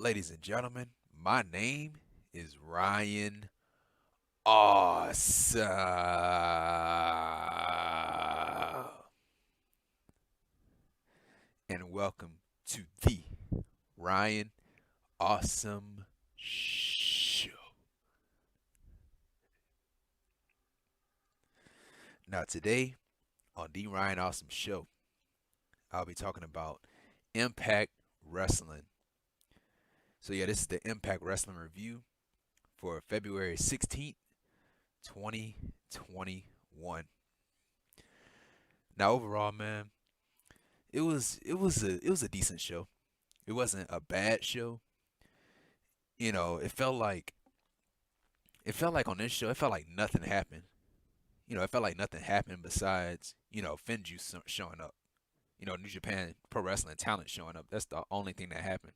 Ladies and gentlemen, my name is Ryan Awesome. And welcome to the Ryan Awesome Show. Now, today on the Ryan Awesome Show, I'll be talking about Impact Wrestling. So, yeah, this is the Impact Wrestling review for February 16th, 2021. Now, overall, man, it was a decent show. It wasn't a bad show. It felt like on this show, it felt like nothing happened. It felt like nothing happened besides Finju showing up. New Japan Pro Wrestling talent showing up. That's the only thing that happened.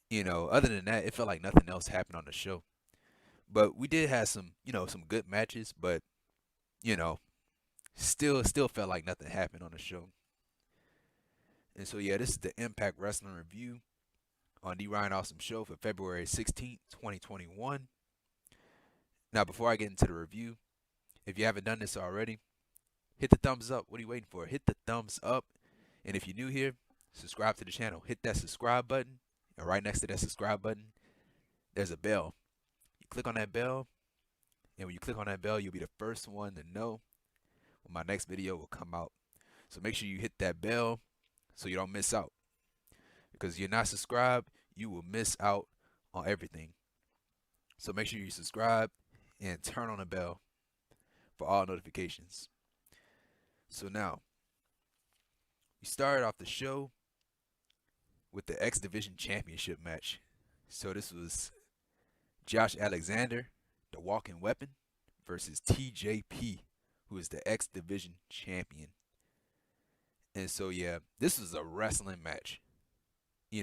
Other than that, it felt like nothing else happened on the show. But we did have some good matches, but you know, still felt like nothing happened on the show. And so yeah, this is the Impact Wrestling review on the Ryan Awesome Show for February 16th, 2021. Now, before I get into the review, if you haven't done this already, hit the thumbs up. What are you waiting for? Hit the thumbs up. And if you're new here, subscribe to the channel. Hit that subscribe button. And right next to that subscribe button, there's a bell. You click on that bell, and when you click on that bell, you'll be the first one to know when my next video will come out. So make sure you hit that bell so you don't miss out. Because if you're not subscribed, you will miss out on everything. So make sure you subscribe and turn on the bell for all notifications. So now, we started off the show with the X Division Championship match. So this was Josh Alexander, the walking weapon, versus TJP, who is the X Division champion. And so yeah, this was a wrestling match. They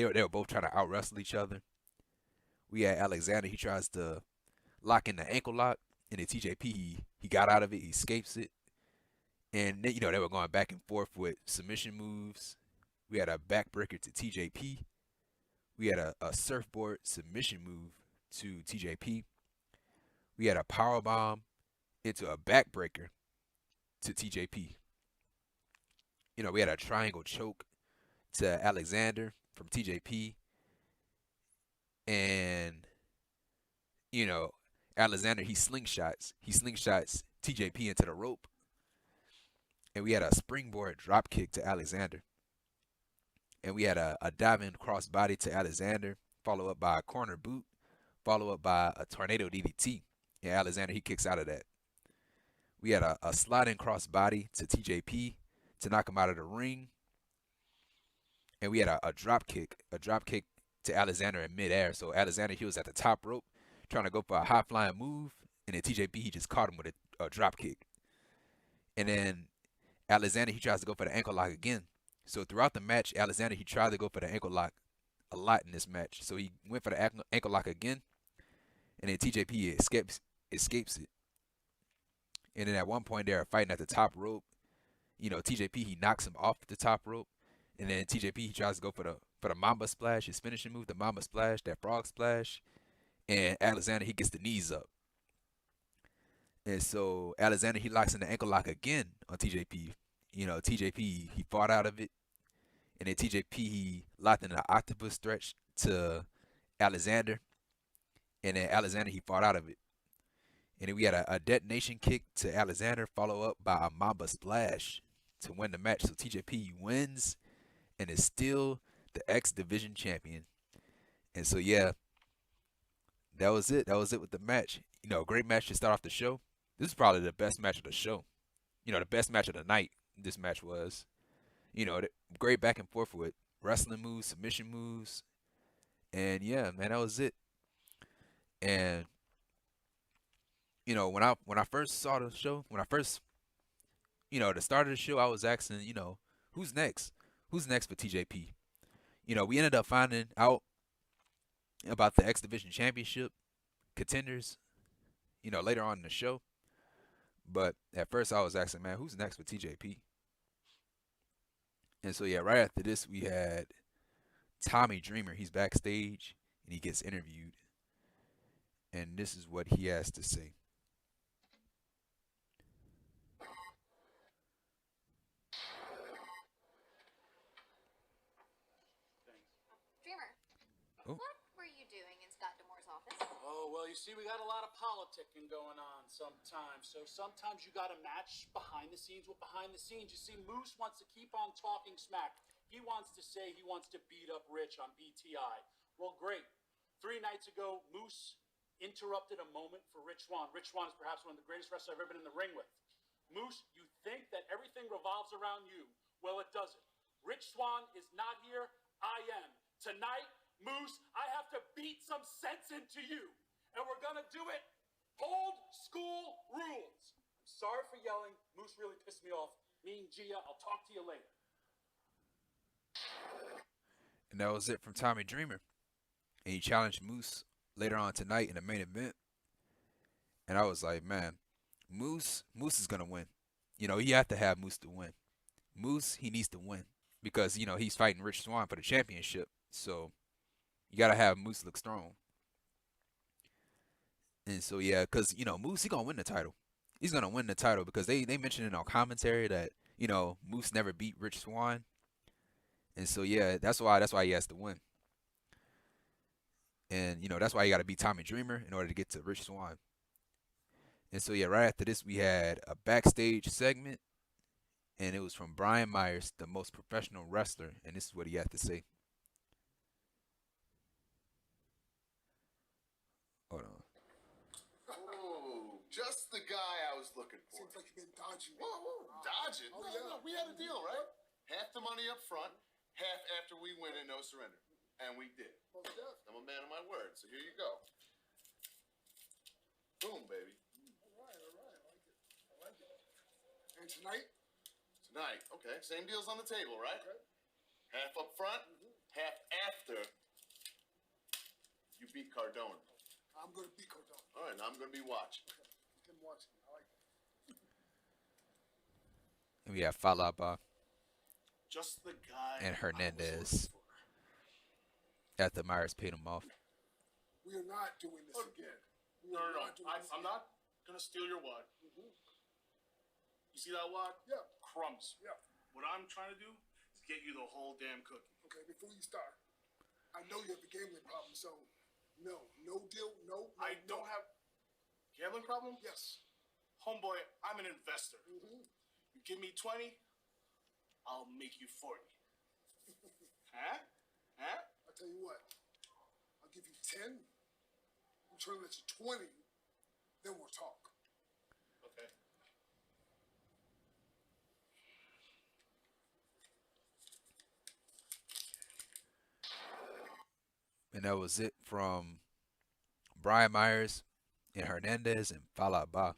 were both trying to out wrestle each other. We had Alexander, he tries to lock in the ankle lock, and the TJP he got out of it, he escapes it. And then, they were going back and forth with submission moves. We had a backbreaker to TJP. We had a surfboard submission move to TJP. We had a power bomb into a backbreaker to TJP. We had a triangle choke to Alexander from TJP. And, Alexander, he slingshots TJP into the rope. And we had a springboard drop kick to Alexander. And we had a diving crossbody to Alexander, followed up by a corner boot, followed up by a tornado DDT. And Alexander, he kicks out of that. We had a sliding crossbody to TJP to knock him out of the ring. And we had a drop kick to Alexander in midair. So Alexander, he was at the top rope trying to go for a high flying move. And then TJP, he just caught him with a drop kick. And then Alexander, he tries to go for the ankle lock again. So throughout the match, Alexander, he tried to go for the ankle lock a lot in this match. So he went for the ankle lock again. And then TJP escapes it. And then at one point, they were fighting at the top rope. TJP, he knocks him off the top rope. And then TJP, he tries to go for the Mamba Splash, his finishing move, the Mamba Splash, that Frog Splash. And Alexander, he gets the knees up. And so Alexander, he locks in the ankle lock again on TJP. TJP, he fought out of it. And then TJP, he locked in an octopus stretch to Alexander. And then Alexander, he fought out of it. And then we had a detonation kick to Alexander, followed up by a Mamba Splash to win the match. So TJP wins and is still the X Division champion. And so, yeah, that was it. That was it with the match. Great match to start off the show. This is probably the best match of the show. The best match of the night, this match was. Great back and forth with wrestling moves, submission moves. And, yeah, man, that was it. And, when I first saw the show, the start of the show, I was asking, who's next? Who's next for TJP? We ended up finding out about the X Division Championship contenders, later on in the show. But at first I was asking, man, who's next for TJP? And so, yeah, right after this, we had Tommy Dreamer, he's backstage and he gets interviewed, and this is what he has to say. Dreamer, Oh. what were you doing in Scott Demore's office? Oh, well, you see, we got a lot of politicking going on sometimes. So sometimes you got to match behind the scenes with behind the scenes. You see, Moose wants to keep on talking smack. He wants to say he wants to beat up Rich on BTI. Well, great. 3 nights ago, Moose interrupted a moment for Rich Swann. Rich Swann is perhaps one of the greatest wrestlers I've ever been in the ring with. Moose, you think that everything revolves around you. Well, it doesn't. Rich Swann is not here. I am. Tonight, Moose, I have to beat some sense into you. And we're going to do it old school rules. I'm sorry for yelling. Moose really pissed me off. Me and Gia, I'll talk to you later. And that was it from Tommy Dreamer. And he challenged Moose later on tonight in the main event. And I was like, man, Moose is gonna win. You know, you have to have Moose to win. Moose, he needs to win because you know he's fighting Rich Swann for the championship. So you gotta have Moose look strong. And so yeah, because you know Moose, he gonna win the title. He's gonna win the title because they mentioned in our commentary that you know Moose never beat Rich Swann. And so yeah, that's why he has to win. And you know that's why you got to beat Tommy Dreamer in order to get to Rich Swann. And so yeah, right after this we had a backstage segment, and it was from Brian Myers, the most professional wrestler, and this is what he had to say. Hold on. Oh, just the guy I was looking for. Seems like you've been dodging. Whoa, dodging? Oh, No, yeah. no, we had a deal, right? Half the money up front, half after we win and no surrender. And we did. Well, yeah. I'm a man of my word, so here you go. Boom, baby. All right. I like it. And tonight? Tonight, okay, same deal's on the table, right? Okay. Half up front, half after you beat Cardona. I'm going to beat Cardona. All right, now I'm going to be watching. Okay. You can watch me. I like it. And we have Fallah, Baah, Just the guy and I was Hernandez looking for. after Myers paid him off. We are not doing this again. We No, are no, no. not doing this I'm again. not going to steal your wad. You see that wad? Yeah. Crumbs. Yeah. What I'm trying to do is get you the whole damn cookie. Okay, before you start, I know you have a gambling problem, so no deal, no. I don't have gambling problem? Yes. Homeboy, I'm an investor. Mm-hmm. You give me 20, I'll make you 40. Huh? Huh? I'll tell you what. I'll give you 10. I'm trying to let you 20. Then we'll talk. Okay. And that was it from Brian Myers and Hernandez and Fallah, Baah.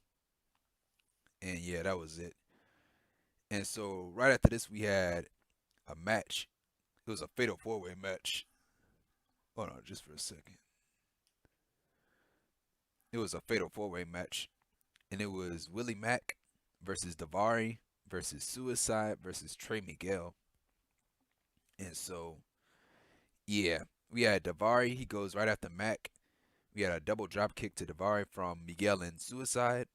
And yeah, that was it. And so right after this, we had a match. It was a fatal four-way match. Hold on, just for a second. It was a fatal four-way match, and it was Willie Mack versus Daivari versus Suicide versus Trey Miguel. And so, yeah, we had Daivari. He goes right after Mack. We had a double drop kick to Daivari from Miguel and Suicide.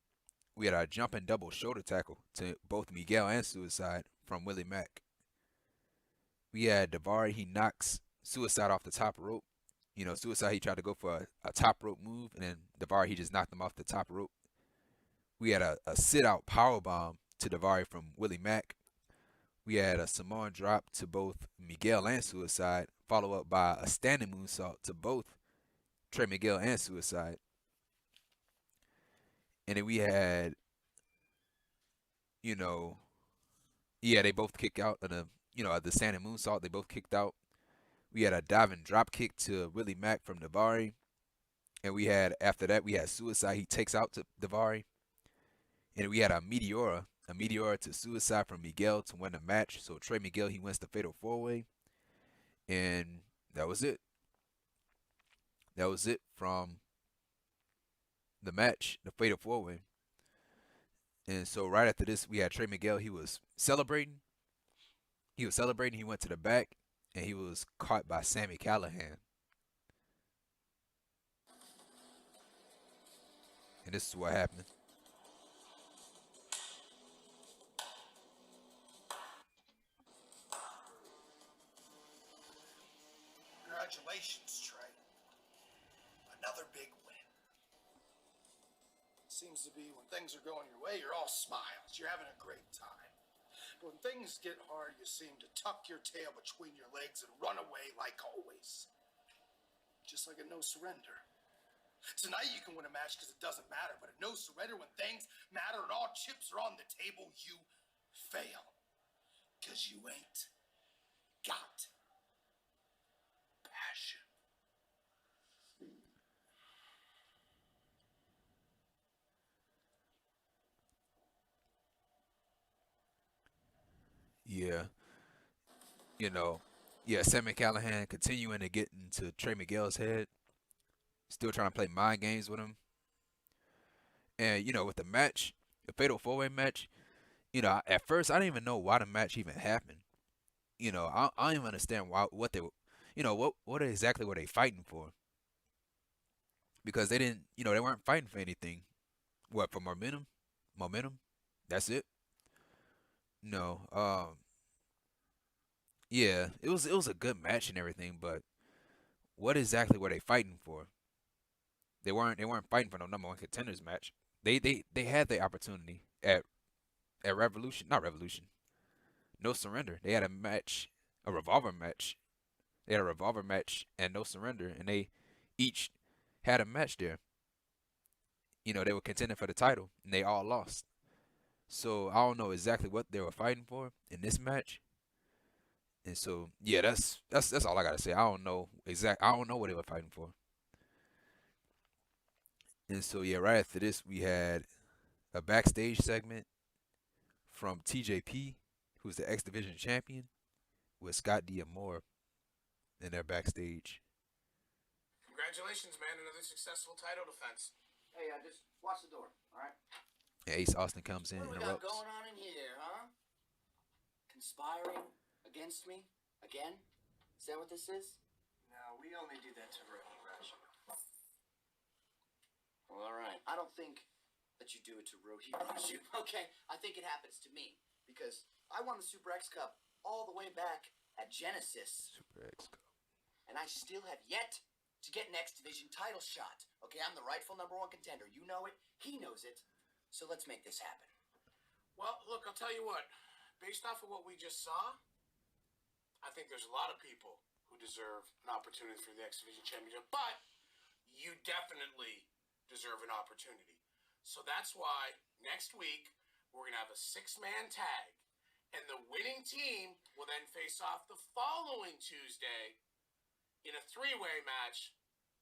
We had a jumping double shoulder tackle to both Miguel and Suicide from Willie Mack. We had Daivari. He knocks Suicide off the top rope. You know, Suicide, he tried to go for a top rope move, and then Daivari, he just knocked him off the top rope. We had a sit-out powerbomb to Daivari from Willie Mack. We had a Samoan drop to both Miguel and Suicide, followed up by a standing moonsault to both Trey Miguel and Suicide. And then we had, you know, yeah, they both kicked out of the standing moonsault. They both kicked out. We had a diving drop kick to Willie Mack from Daivari. And we had, after that, we had Suicide. He takes out to Daivari. And we had a Meteora to Suicide from Miguel to win the match. So Trey Miguel, he wins the fatal four-way. And that was it. That was it from the match, the fatal four-way. And so right after this, we had Trey Miguel. He was celebrating. He went to the back, and he was caught by Sami Callihan. And this is what happened. Congratulations, Trey. Another big win. Seems to be when things are going your way, you're all smiles. You're having a great time. But when things get hard, you seem to tuck your tail between your legs and run away like always. Just like a no surrender. Tonight you can win a match because it doesn't matter, but a no surrender when things matter and all chips are on the table, you fail. Because you ain't got passion. Yeah. Sami Callihan continuing to get into Trey Miguel's head, still trying to play mind games with him. And, with the match, the Fatal 4-Way match, at first I didn't even know why the match even happened. I don't even understand what they were, what exactly were they fighting for? Because they didn't, they weren't fighting for anything. What, for momentum? Momentum? That's it? No. Yeah, it was a good match and everything, but what exactly were they fighting for? They weren't fighting for no number one contenders match. They had the opportunity at Revolution, not Revolution, No Surrender. They had a match, a revolver match. They had a revolver match and No Surrender, and they each had a match there. They were contending for the title, and they all lost. So I don't know exactly what they were fighting for in this match. And so yeah, that's all I gotta say. I don't know what they were fighting for. And so yeah, right after this we had a backstage segment from TJP, who's the X Division champion, with Scott D'Amore in their backstage. Congratulations, man. Another successful title defense. Hey, just watch the door, all right? And Ace Austin comes in What and do we got interrupts. going on in here, huh? Conspiring against me again? Is that what this is? No, we only do that to Rohit, Raju. Well, all right. I don't think that you do it to Rohit, Raju. Okay, I think it happens to me because I won the Super X Cup all the way back at Genesis. Super X Cup. And I still have yet to get an X Division title shot. Okay, I'm the rightful #1 contender. You know it. He knows it. So let's make this happen. Well, look, I'll tell you what. Based off of what we just saw, I think there's a lot of people who deserve an opportunity for the X Division Championship. But you definitely deserve an opportunity. So that's why next week we're going to have a 6-man tag. And the winning team will then face off the following Tuesday in a 3-way match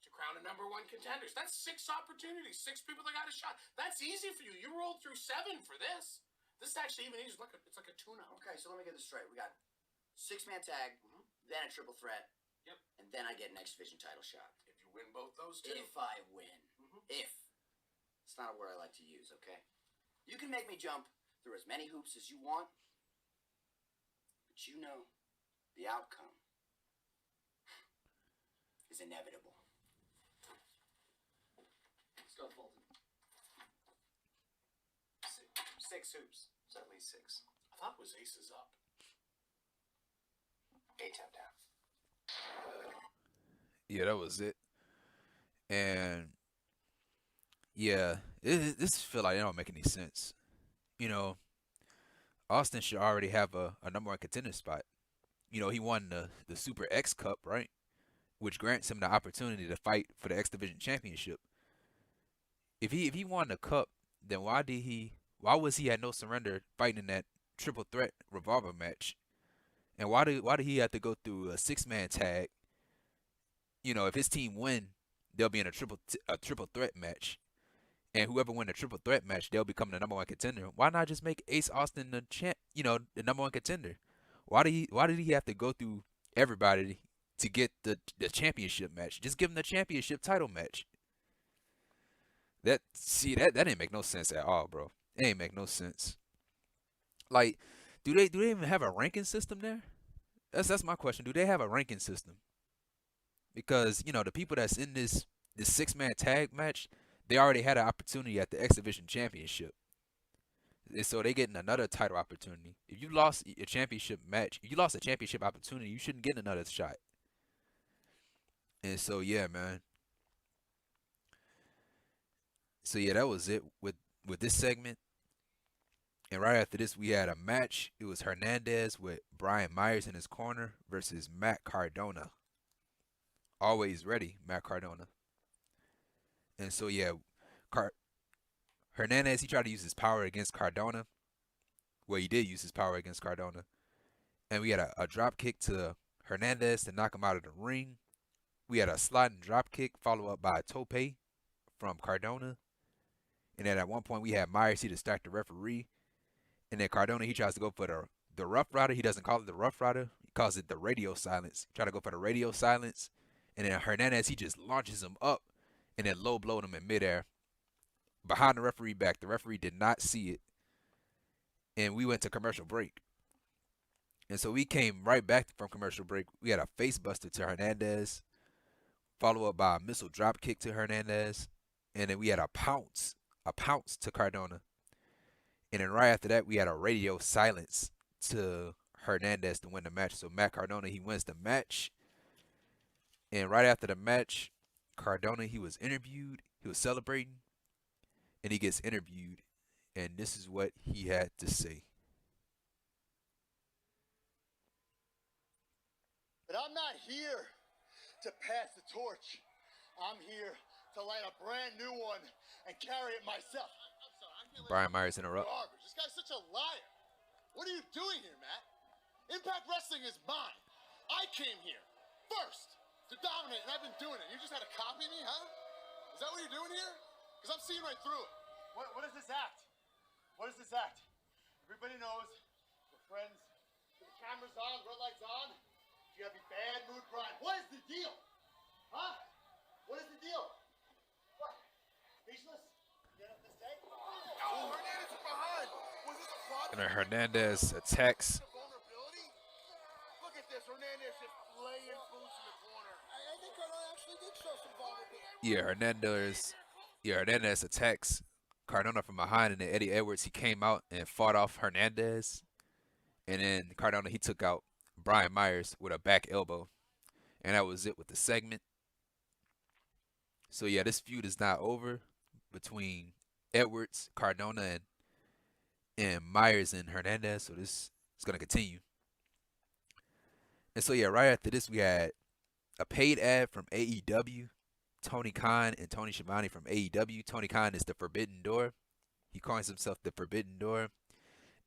to crown a #1 contenders. That's 6 opportunities, 6 people that got a shot. That's easy for you. You rolled through 7 for this. This is actually even easier. It's like a tune-up. Okay, so let me get this straight. We got 6-man tag, then a triple threat. Yep. And then I get an X Division title shot. If you win both those two. If I win. If. It's not a word I like to use, okay? You can make me jump through as many hoops as you want, but you know the outcome is inevitable. Let's go, Fulton. 6 hoops. It's at least 6. I thought it was aces up. 8 down. Yeah, that was it. And yeah, this feel like it don't make any sense. Austin should already have a #1 contender spot. He won the Super X Cup, right? Which grants him the opportunity to fight for the X Division Championship. If he won the cup, then why was he at No Surrender fighting in that triple threat revolver match? And why did he have to go through a 6-man tag? If his team win, they'll be in a triple threat match. And whoever win the triple threat match, they'll become the #1 contender. Why not just make Ace Austin the the #1 contender? Why did he have to go through everybody to get the championship match? Just give him the championship title match. That didn't make no sense at all, bro. It ain't make no sense. Like, do they even have a ranking system there? that's my question. Do they have a ranking system? Because the people that's in this 6-man tag match, they already had an opportunity at the X Division Championship, and so they getting another title opportunity. If you lost a championship match, you lost a championship opportunity. You shouldn't get another shot. And so yeah, man. So yeah, that was it with this segment. And right after this, we had a match. It was Hernandez with Brian Myers in his corner versus Mack Cardona. Always ready, Mack Cardona. And so yeah, Hernandez, he tried to use his power against Cardona. Well, he did use his power against Cardona. And we had a drop kick to Hernandez to knock him out of the ring. We had a sliding drop kick followed up by a tope from Cardona. And then at one point we had Myers, he distracted the referee. And then Cardona, he tries to go for the Rough Rider. He doesn't call it the Rough Rider. He calls it the radio silence. He tried to go for the radio silence. And then Hernandez, he just launches him up and then low blowed him in midair. Behind the referee back. The referee did not see it. And we went to commercial break. And so we came right back from commercial break. We had a face buster to Hernandez, followed up by a missile drop kick to Hernandez. And then we had a pounce to Cardona. And then right after that, we had a radio silence to Hernandez to win the match. So Mack Cardona, he wins the match. And right after the match, Cardona, he was interviewed. He was celebrating. And he gets interviewed. And this is what he had to say. But I'm not here to pass the torch. I'm here to light a brand new one and carry it myself. I'm sorry, I can't Brian Myers interrupt. garbage. This guy's such a liar. What are you doing here, Matt? Impact Wrestling is mine. I came here first to dominate, and I've been doing it. You just had to copy me, huh? Is that what you're doing here? Because I'm seeing right through it. What is this act? What is this act? Everybody knows we're friends. The camera's on, red light's on. You gotta be bad mood, Brian. What is the deal? Huh? What is the deal? What? Speechless? You had a mistake? Oh, Hernandez is behind. Was this a plot? And then Hernandez attacks. Vulnerability? Look at this. Hernandez just laying boots in the corner. I think Cardona actually did show some vulnerability. Hernandez attacks Cardona from behind, and then Eddie Edwards, he came out and fought off Hernandez. And then Cardona, he took out Brian Myers with a back elbow. And that was it with the segment. So yeah, this feud is not over between Edwards, Cardona, and Myers and Hernandez. So this is gonna continue. And so yeah, right after this we had a paid ad from AEW. Tony Khan and Tony Schiavone from AEW. Tony Khan is the Forbidden Door. He calls himself the Forbidden Door.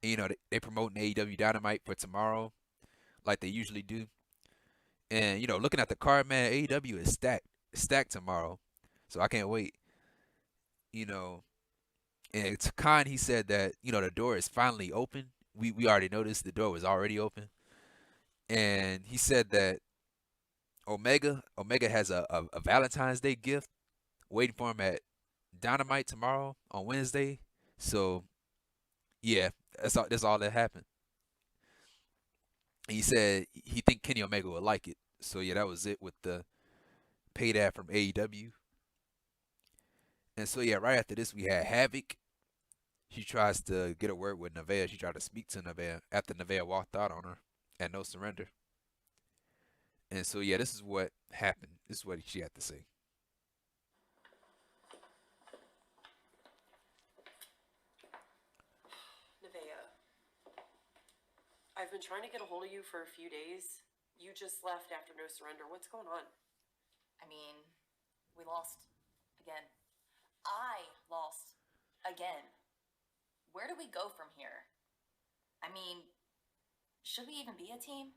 And, they promoting AEW Dynamite for tomorrow, like they usually do. And looking at the card, man, AEW is stacked tomorrow. So I can't wait. And to Khan, he said that the door is finally open. We already noticed the door was already open. And he said that Omega has a Valentine's Day gift waiting for him at Dynamite tomorrow on Wednesday. So yeah, that's all that happened. And he said he think Kenny Omega would like it. So yeah, that was it with the paid ad from AEW. And so yeah, right after this we had Havok. She tries to get a word with Nevaeh. She tried to speak to Nevaeh after Nevaeh walked out on her at No Surrender. And so yeah, this is what happened. This is what she had to say. Nevaeh, I've been trying to get a hold of you for a few days. You just left after No Surrender. What's going on? I mean, we lost again. I lost again. Where do we go from here? I mean, should we even be a team?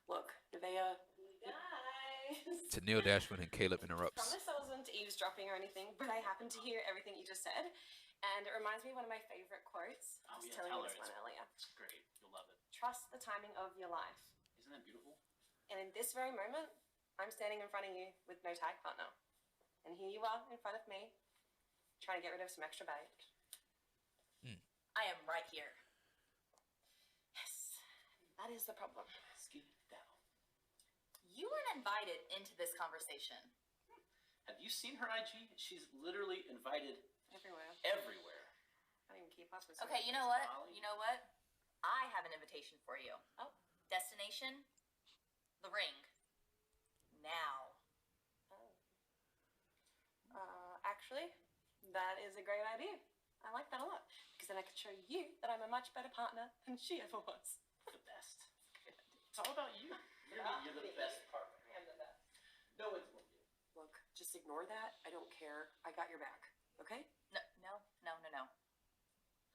Look, Nevaeh. Guys. Tenille, Dashwood, and Kaleb interrupts. Promise I wasn't eavesdropping or anything, but I happened to hear everything you just said, and it reminds me of one of my favorite quotes. I was telling you this one earlier. It's great. You'll love it. Trust the timing of your life. Isn't that beautiful? And in this very moment, I'm standing in front of you with no tag partner. And here you are in front of me, trying to get rid of some extra baggage. I am right here. Yes. That is the problem. You weren't invited into this conversation. Have you seen her IG? She's literally invited Everywhere. everywhere. I don't even keep up with Okay, you know what? You know what? I have an invitation for you. Oh. Destination? The ring. Now. Actually, that is a great idea. I like that a lot. Because then I can show you that I'm a much better partner than she ever was. The best. It's all about you. You're the best partner. I am the best. No one's more you. Look, just ignore that. I don't care. I got your back. Okay? No.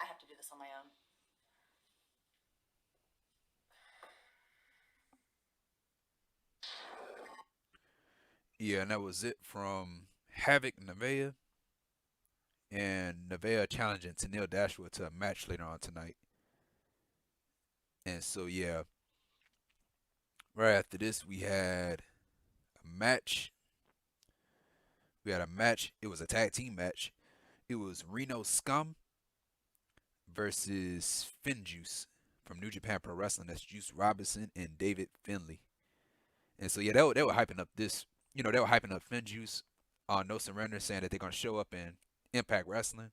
I have to do this on my own. Yeah, and that was it from Havok Nevaeh. And Nevaeh challenging Tenille Dashwood to a match later on tonight. And so, yeah, right after this, we had a match. It was a tag team match. It was Reno Scum versus Finjuice from New Japan Pro Wrestling. That's Juice Robinson and David Finlay. And so, yeah, they were hyping up this. They were hyping up Finjuice on No Surrender, saying that they're going to show up in Impact Wrestling.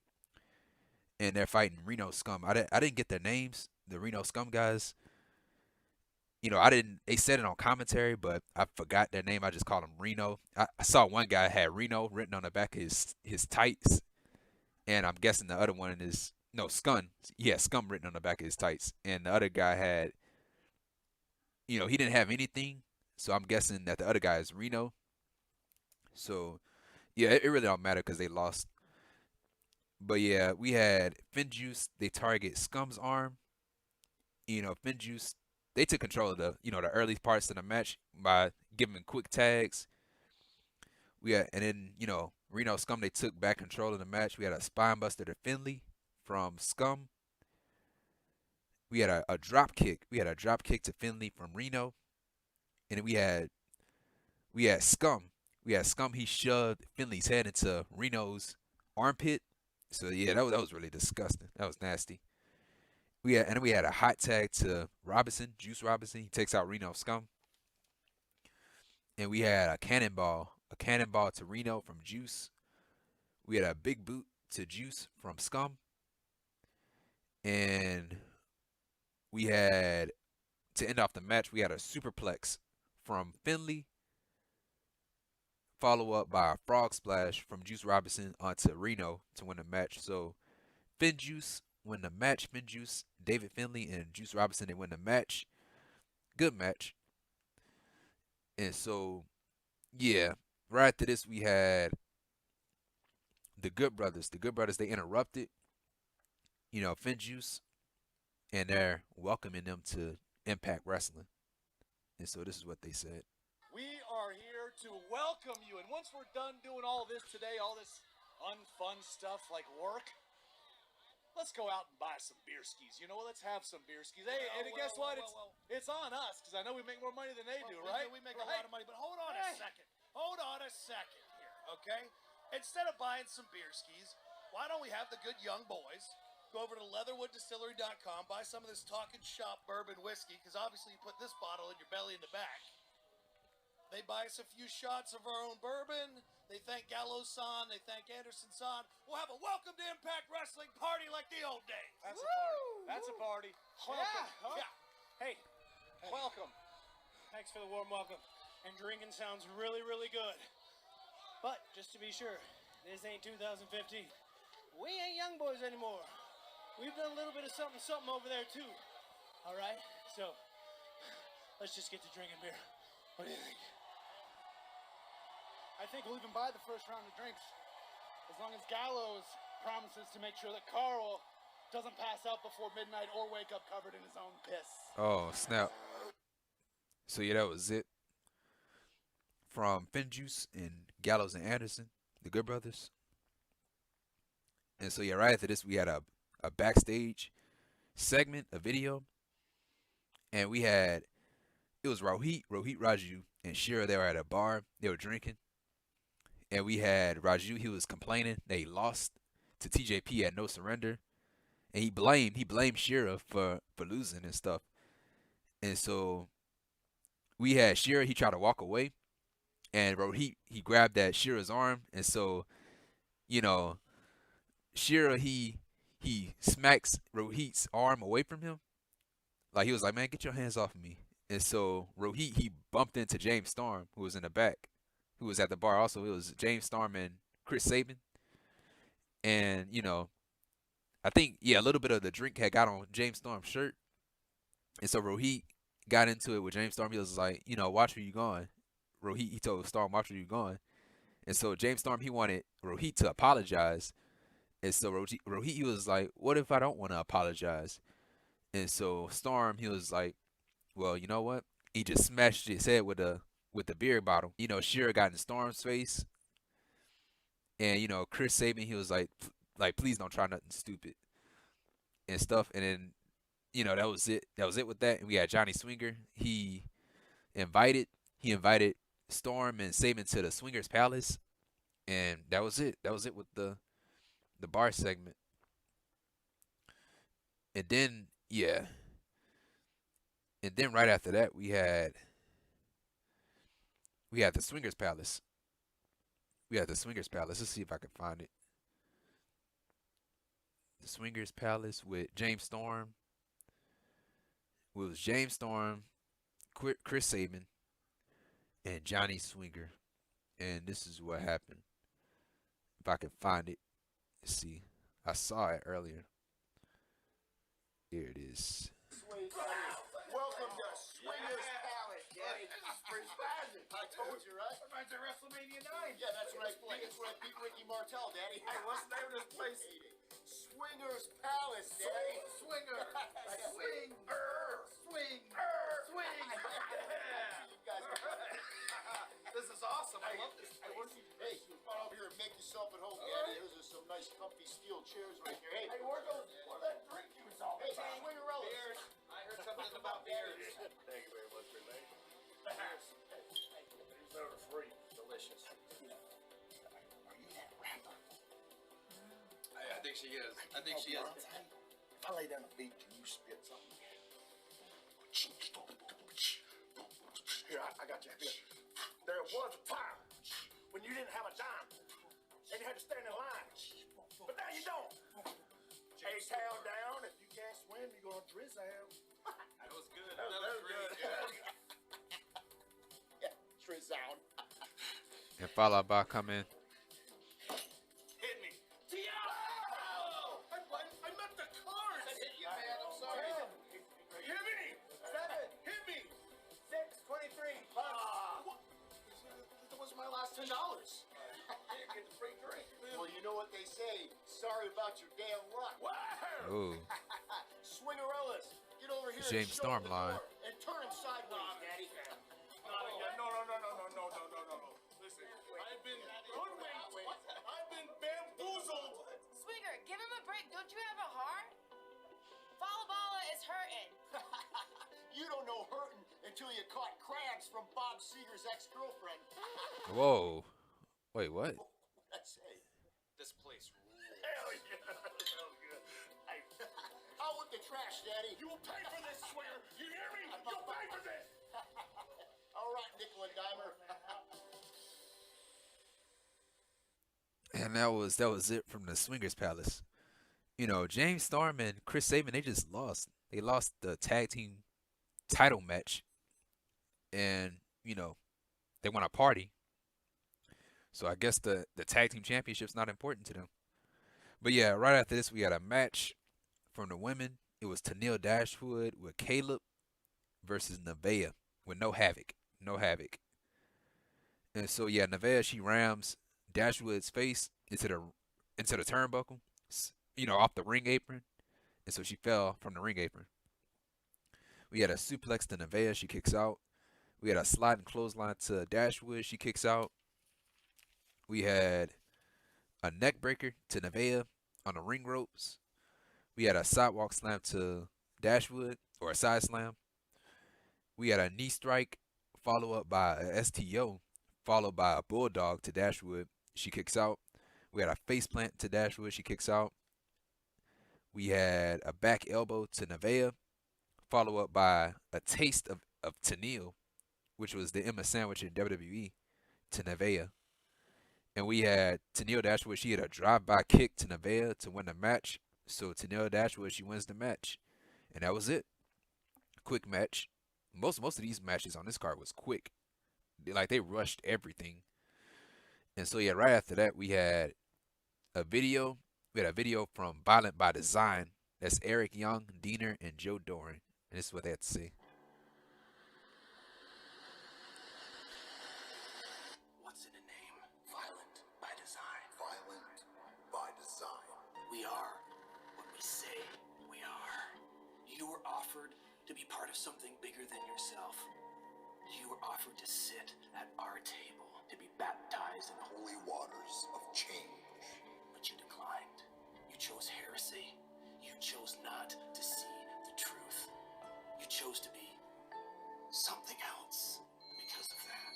And they're fighting Reno Scum. I didn't get their names, the Reno Scum guys. They said it on commentary, but I forgot their name. I just called them Reno. I saw one guy had Reno written on the back of his tights. And I'm guessing the other one is, Scum. Yeah, Scum written on the back of his tights. And the other guy had, he didn't have anything. So I'm guessing that the other guy is Reno. So, yeah, it really don't matter because they lost. But, yeah, we had Finjuice. They target Scum's arm. Finjuice, they took control of the early parts of the match by giving quick tags. And then, Reno Scum, they took back control of the match. We had a spine buster to Finlay from Scum. We had a drop kick. We had a drop kick to Finlay from Reno. And then we had Scum. He shoved Finlay's head into Reno's armpit. So yeah, that was really disgusting. That was nasty. We had a hot tag to Robinson, Juice Robinson. He takes out Reno Scum. And we had a cannonball to Reno from Juice. We had a big boot to Juice from Scum. And we had, to end off the match, we had a superplex from Finlay, follow up by a frog splash from Juice Robinson onto Reno to win the match. So Finjuice win the match. Finjuice, David Finlay, and Juice Robinson, they win the match. Good match. And so, yeah, right after this, we had the Good Brothers. The Good Brothers, they interrupted, Finjuice, and they're welcoming them to Impact Wrestling. And so this is what they said. We are here to welcome you, and once we're done doing all this today, all this unfun stuff like work, let's go out and buy some beer skis. Let's have some beer skis. Hey, and guess what? It's on us, because I know we make more money than they do, right? We make a lot of money, but hold on a second. Hold on a second here, okay? Instead of buying some beer skis, why don't we have the good young boys go over to leatherwooddistillery.com, buy some of this Talking Shop bourbon whiskey, because obviously you put this bottle in your belly in the back. They buy us a few shots of our own bourbon. They thank Gallo-san. They thank Anderson-san. We'll have a welcome to Impact Wrestling party like the old days. That's a party. That's a party. Welcome. Yeah. Yeah. Hey, welcome. Thanks for the warm welcome. And drinking sounds really, really good. But just to be sure, this ain't 2015. We ain't young boys anymore. We've done a little bit of something over there too. All right? So, let's just get to drinking beer. What do you think? I think we'll even buy the first round of drinks. As long as Gallows promises to make sure that Carl doesn't pass out before midnight or wake up covered in his own piss. Oh, snap. So, yeah, that was it from Finjuice and Gallows and Anderson, the Good Brothers. And so, yeah, right after this, we had a backstage segment, a video. And we had, it was Rohit, Raju, and Shera. They were at a bar. They were drinking. And we had Raju. He was complaining that he lost to TJP at No Surrender. And he blamed Shera for losing and stuff. And so we had Shera. He tried to walk away, and Rohit he grabbed that Shera's arm, and so you know Shera he smacks Rohit's arm away from him. Like he was like, "Man, get your hands off of me." And so Rohit he bumped into James Storm, who was in the back, who was at the bar also. It was James Storm and Chris Sabin. And I think a little bit of the drink had got on James Storm's shirt. And so Rohit got into it with James Storm. He was like, watch where you going. Rohit he told Storm, watch where you going. And so James Storm he wanted Rohit to apologize. And so Rohit he was like, what if I don't want to apologize? And so Storm he was like, well, you know what? He just smashed his head with the beer bottle. Shera got in Storm's face. And Chris Sabin he was like please don't try nothing stupid and stuff. And then that was it. That was it with that. And we had Johnny Swinger. He invited Storm and Sabin to the Swingers Palace, and that was it. That was it with the bar segment. And then right after that we had the Swingers Palace. Let's see if I can find it. The Swingers Palace with James Storm. It was James Storm, Chris Sabin, and Johnny Swinger. And this is what happened. If I can find it. Let's see. I saw it earlier. Here it is. Welcome to Swingers Palace, Daddy. This is pretty fast. I told you, right? Reminds of WrestleMania 9. Yeah, that's right. That's where I beat Ricky Martel, Daddy. Hey, what's the name of this place? Swingers Palace, Daddy. Swinger. Swing. Swing. Swing. You guys This is awesome. I love this Hey, place. hey, you come over here and make yourself at home, Daddy. Those are some nice, comfy steel chairs right here. Hey, Where that drink you was all hey, the time? Swingerellas. I heard something about beers. Thank you very much, Finlay. These are free. Delicious. Are you that rapper? I think she is. I think she is. If I lay down a beat, can you spit something? Here, I got you. Here. There was a time when you didn't have a dime and you had to stand in line. But now you don't. A-town down. If you can't swim, you're going to drizzle. That was good. That was great. Yeah, drizzle. And Fallah Baah come in. Hit me. Tiago! I meant the cars. I hit you, man. I'm sorry. Hit me. 7. Hit me. 6, 23. That was my last $10. You get the free drink. Well, you know what they say. Sorry about your damn luck. Wow. Oh, Swingerellas, get over here James and show Storm him the line. door and turn him sideways, Daddy. Not again. No. Listen, I've been hoodwinked. I've been bamboozled. Swinger, give him a break. Don't you have a heart? Fallah is hurting. You don't know hurting until you caught crabs from Bob Seger's ex-girlfriend. whoa. Wait, what? I say. This place rules. Hell yeah. Hell good. Hey, out with the trash, Daddy. You will pay for this, Swinger. You hear me? You'll pay for this. All right, nickel and dimer. And that was it from the Swingers Palace. James Storm and Chris Sabin, they just lost. They lost the tag team title match. And, they want to party. So I guess the tag team championship's not important to them. But yeah, right after this, we had a match from the women. It was Tenille Dashwood with Kaleb versus Nevaeh with no Havok. No Havok. And so yeah, Nevaeh, she rams Dashwood's face into the turnbuckle, off the ring apron. And so she fell from the ring apron. We had a suplex to Nevaeh, she kicks out. We had a sliding clothesline to Dashwood, she kicks out. We had a neck breaker to Nevaeh on the ring ropes. We had a sidewalk slam to Dashwood, or a side slam. We had a knee strike, followed up by a STO, followed by a bulldog to Dashwood. She kicks out. We had a face plant to Dashwood. She kicks out. We had a back elbow to Nevaeh, follow up by a taste of Tenille, which was the Emma sandwich in WWE, to Nevaeh. And we had Tenille Dashwood. She had a drive-by kick to Nevaeh to win the match. So Tenille Dashwood, she wins the match. And that was it. Quick match. Most of these matches on this card was quick. They rushed everything. And so yeah, right after that we had a video. We had a video from Violent by Design. That's Eric Young, Diener, and Joe Doering. And this is what they had to say. What's in a name? Violent by design. Violent by design. We are what we say we are. You were offered to be part of something bigger than yourself. You were offered to sit at our table, to be baptized in the holy waters of change. But you declined. You chose heresy. You chose not to see the truth. You chose to be something else. Because of that,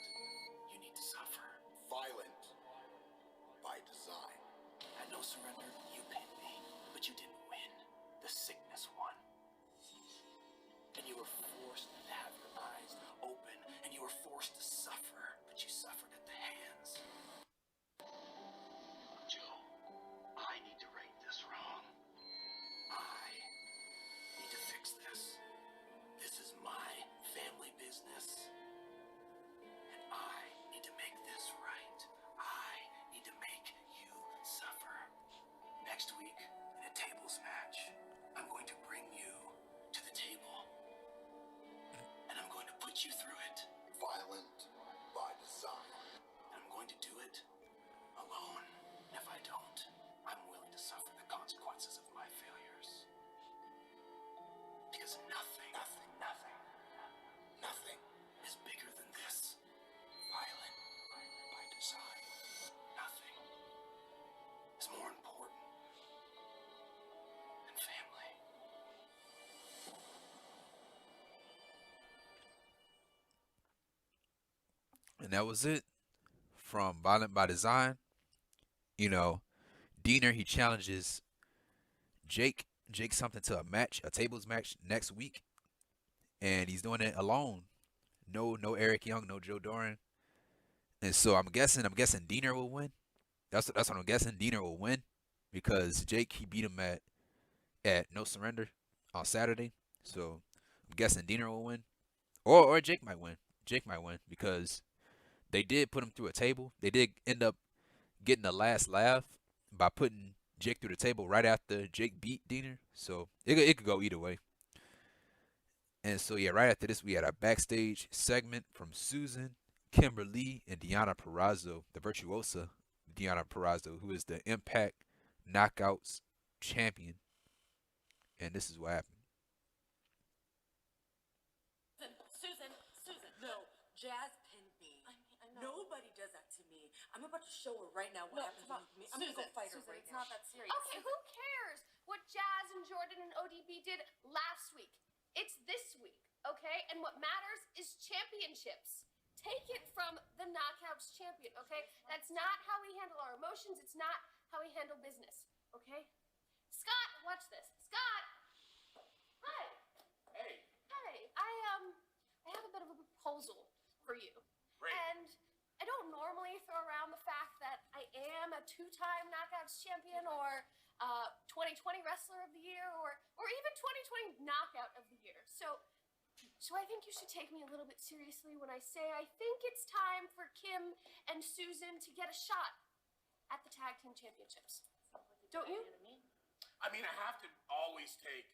you need to suffer. Violent by design. At no surrender, you pinned me, but you didn't win. The sickness won. And you were forced to have your eyes open, and you were forced to suffer, but you suffered at the hands. Joe, I need to right this wrong. I need to fix this. This is my family business. And I need to make this right. I need to make you suffer. Next week, in a tables match, I'm going to bring you to the table. And I'm going to put you through it. Violent by design. And I'm going to do it alone. And if I don't, I'm willing to suffer the consequences of my failures. Because nothing is bigger than this. Violent by design. Nothing is more important than family. And that was it from Violent by Design. You know, Diener, he challenges Jake something to a match, a tables match next week. And he's doing it alone. No Eric Young, no Joe Doering. And so I'm guessing Diener will win. That's what I'm guessing. Diener will win because Jake, he beat him at No Surrender on Saturday. So I'm guessing Diener will win. Or Jake might win. Jake might win because they did put him through a table. They did end up getting the last laugh by putting Jake through the table right after Jake beat Diener. So it could go either way. And so yeah, right after this we had a backstage segment from Susan, Kimberly, and Deonna Purrazzo, the virtuosa Deonna Purrazzo, who is the Impact Knockouts champion. And this is what happened. Susan, no, Jazz pinned me. I know. Nobody does that to me. I'm about to show her right now what happens to me. I'm gonna go fight her right it's now. not that serious. Okay, who cares what Jazz and Jordan and ODB did last week? It's this week, okay? And what matters is championships. Take it from the Knockouts champion, okay? That's not how we handle our emotions. It's not how we handle business, okay? Scott, watch this. Scott! Hi. Hey. Hey, I have a bit of a proposal for you. Great. And I don't normally throw around the fact that I am a two-time Knockouts champion or 2020 Wrestler of the Year or even 2020 Knockout of the Year. So I think you should take me a little bit seriously when I say I think it's time for Kim and Susan to get a shot at the Tag Team Championships. Don't you? I mean, I have to always take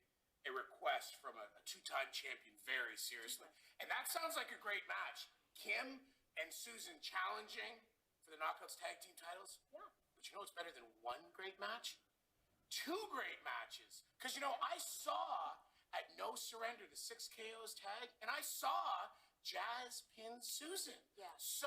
a request from a two-time champion very seriously. And that sounds like a great match. Kim and Susan challenging for the Knockouts Tag Team titles. Yeah. But you know what's better than one great match? Two great matches. Because, you know, I saw at No Surrender the 6 KOs tag, and I saw Jazz pin Susan. Yeah. So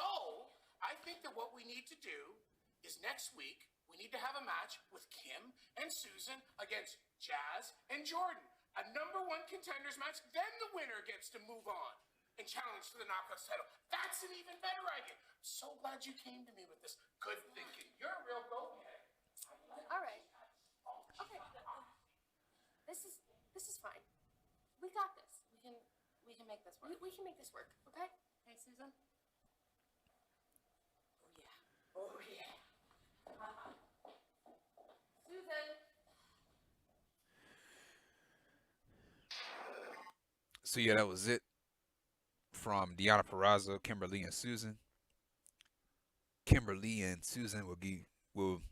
I think that what we need to do is next week, we need to have a match with Kim and Susan against Jazz and Jordan. A #1 contenders match, then the winner gets to move on and challenge for the Knockouts title. That's an even better idea. I'm so glad you came to me with this good thinking. You're a real go-ahead. All right. Okay. This is fine. We got this. can make this work. We can make this work, okay? Hey, Susan. Oh yeah. Susan. So yeah, that was it from Deonna Purrazzo, Kimberly, and Susan. Kimberly and Susan will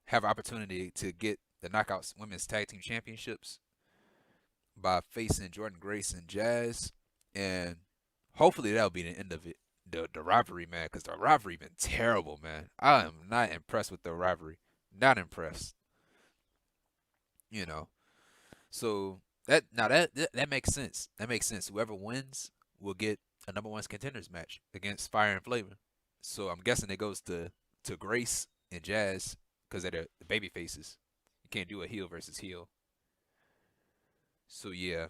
have opportunity to get the Knockouts Women's Tag Team Championships by facing Jordan Grace and Jazz, and hopefully that'll be the end of it. The rivalry, man, because the rivalry been terrible, man. I am not impressed with the rivalry. Not impressed. You know. So that makes sense. That makes sense. Whoever wins will get a number one contenders match against Fire and Flavor. So I'm guessing it goes to Grace and Jazz because they're the baby faces. You can't do a heel versus heel. So yeah.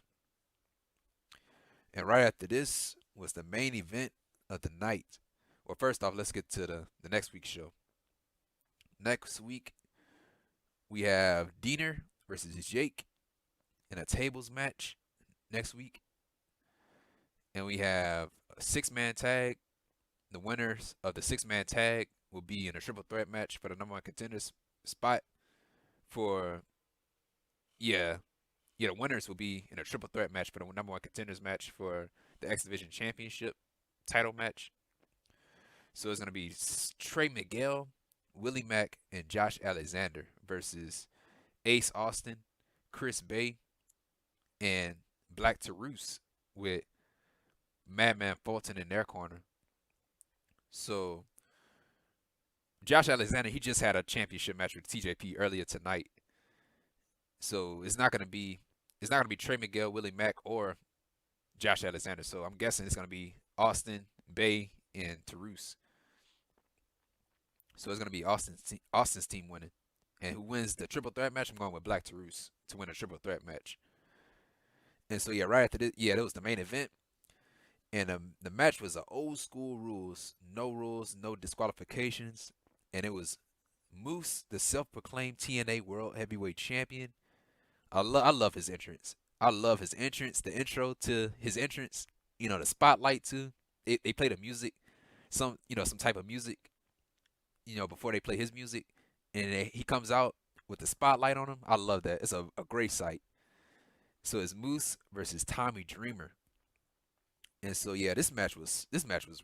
And right after this was the main event of the night. Well, first off, let's get to the next week's show. Next week, we have Diener versus Jake in a tables match next week. And we have a 6-man tag. The winners of the 6-man tag will be in a triple threat match for the number one contenders spot. The winners will be in a triple threat match for the number one contenders match for the X Division Championship title match. So it's going to be Trey Miguel, Willie Mack, and Josh Alexander versus Ace Austin, Chris Bay, and Black Taurus with Madman Fulton in their corner. So Josh Alexander, he just had a championship match with TJP earlier tonight. So it's not gonna be Trey Miguel, Willie Mack, or Josh Alexander. So I'm guessing it's gonna be Austin, Bay, and Taurus. So it's gonna be Austin's team winning. And who wins the triple threat match? I'm going with Black Taurus to win a triple threat match. And so yeah, right after this, that was the main event. And the match was old school rules, no disqualifications, and it was Moose, the self-proclaimed TNA World Heavyweight Champion. I love his entrance. I love his entrance, the intro to his entrance. You know, the spotlight too. They play the music, some type of music. You know, before they play his music, and he comes out with the spotlight on him. I love that. It's a great sight. So it's Moose versus Tommy Dreamer. And so yeah, this match was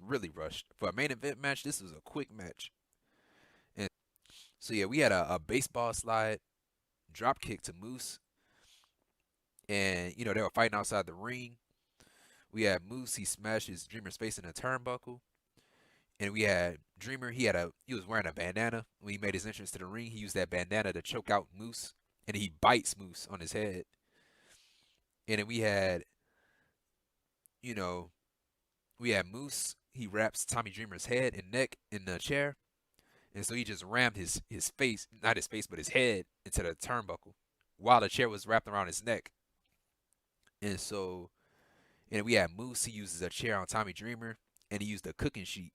really rushed. For a main event match, this was a quick match. And so yeah, we had a baseball slide, drop kick to Moose. And you know, they were fighting outside the ring. We had Moose, he smashed his Dreamer's face in a turnbuckle. And we had Dreamer, he was wearing a bandana. When he made his entrance to the ring, he used that bandana to choke out Moose. And he bites Moose on his head. And then we had Moose, he wraps Tommy Dreamer's head and neck in the chair. And so he just rammed his face, not his face, but his head into the turnbuckle while the chair was wrapped around his neck. And we had Moose, he uses a chair on Tommy Dreamer, and he used a cooking sheet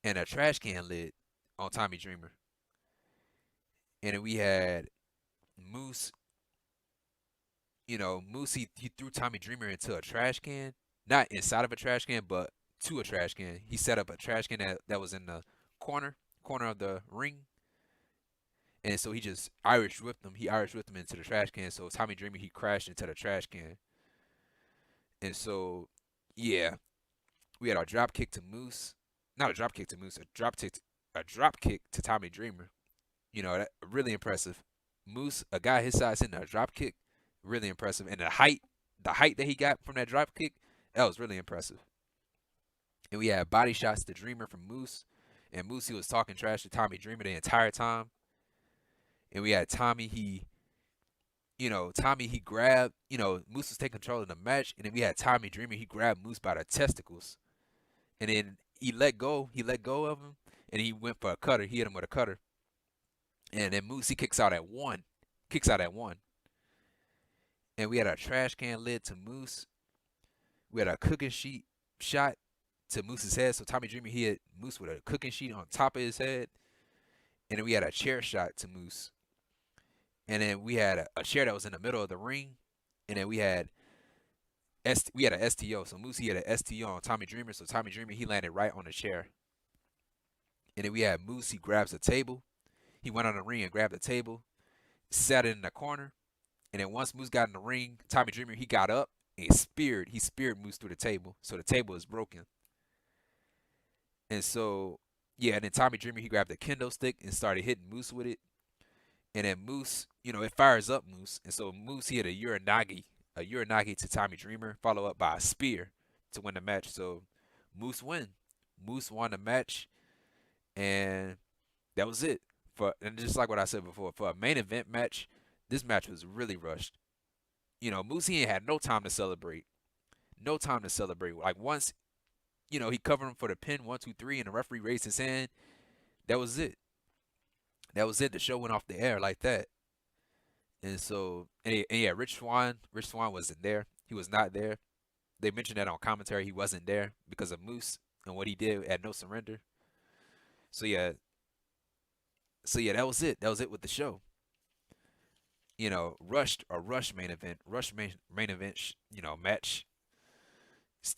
and a trash can lid on Tommy Dreamer. And then we had Moose, he threw Tommy Dreamer into a trash can. Not inside of a trash can, but to a trash can. He set up a trash can that was in the corner of the ring. And so he just Irish whipped him. He Irish whipped him into the trash can. So Tommy Dreamer, he crashed into the trash can. And so, yeah, we had our drop kick to Moose. Not a drop kick to Moose, a drop kick to Tommy Dreamer. You know, that really impressive. Moose, a guy his size hitting a drop kick, really impressive. And the height that he got from that drop kick, that was really impressive. And we had body shots to Dreamer from Moose. And Moose, he was talking trash to Tommy Dreamer the entire time. And we had Tommy, he grabbed, Moose was taking control of the match. And then we had Tommy Dreamer, he grabbed Moose by the testicles. And then he let go of him. And he went for a cutter. He hit him with a cutter. And then Moose, he kicks out at one. And we had a trash can lid to Moose. We had a cooking sheet shot to Moose's head. So Tommy Dreamer, he hit Moose with a cooking sheet on top of his head. And then we had a chair shot to Moose. And then we had a chair that was in the middle of the ring. And then we had we had a STO. So Moose, he had a STO on Tommy Dreamer. So Tommy Dreamer, he landed right on the chair. And then we had Moose, he grabs a table. He went on the ring and grabbed the table, sat it in the corner. And then once Moose got in the ring, Tommy Dreamer, he got up and he speared Moose through the table. So the table is broken. And so, yeah, and then Tommy Dreamer, he grabbed the kendo stick and started hitting Moose with it. And then Moose, it fires up Moose. And so Moose, he hit a Uranagi to Tommy Dreamer, followed up by a spear to win the match. So Moose won. Moose won the match. And that was it. And just like what I said before, for a main event match, this match was really rushed. Moose, he ain't had no time to celebrate. No time to celebrate. Like once, he covered him for the pin, 1, 2, 3, and the referee raised his hand. That was it. That was it. The show went off the air like that. And so, and yeah, Rich Swann wasn't there. He was not there. They mentioned that on commentary. He wasn't there because of Moose and what he did at No Surrender. So yeah, that was it. That was it with the show. Rushed main event, match.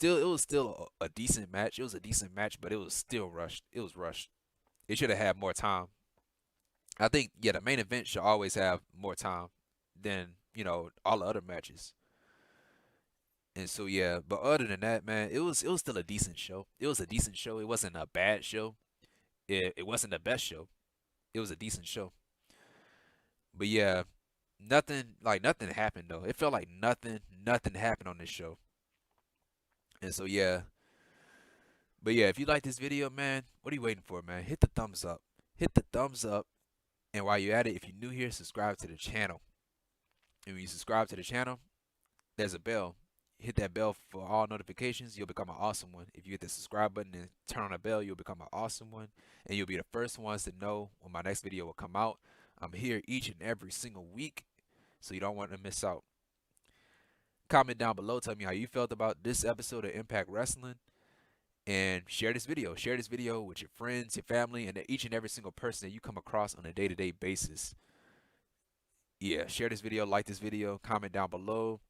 It was still a decent match. It was a decent match, but it was still rushed. It was rushed. It should have had more time. I think, yeah, the main event should always have more time than, all the other matches. And so, yeah, but other than that, man, it was still a decent show. It was a decent show. It wasn't a bad show. It wasn't the best show. It was a decent show. But yeah, nothing happened though. It felt like nothing happened on this show. And so yeah. But yeah, if you like this video, man, what are you waiting for, man? Hit the thumbs up. Hit the thumbs up. And while you're at it, if you're new here, subscribe to the channel. And when you subscribe to the channel, there's a bell. Hit that bell for all notifications. You'll become an awesome one. If you hit the subscribe button and turn on the bell, you'll become an awesome one. And you'll be the first ones to know when my next video will come out. I'm here each and every single week, so you don't want to miss out. Comment down below. Tell me how you felt about this episode of Impact Wrestling. And share this video. Share this video with your friends, your family, and each and every single person that you come across on a day-to-day basis. Yeah, share this video, like this video, comment down below.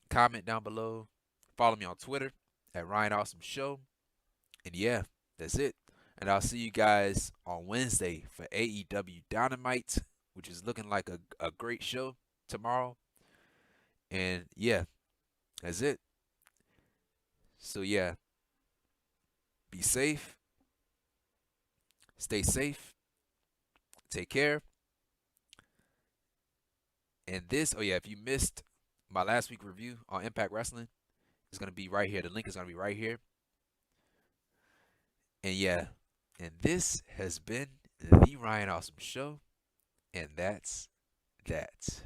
Comment down below. Follow me on Twitter at Ryan Awesome Show. And yeah, that's it. And I'll see you guys on Wednesday for AEW Dynamite, which is looking like a great show tomorrow. And yeah, that's it. So yeah, be safe. Stay safe. Take care. And this, if you missed my last week review on Impact Wrestling, it's going to be right here. The link is going to be right here. And yeah, and this has been the Ryan Awesome Show. And that's that.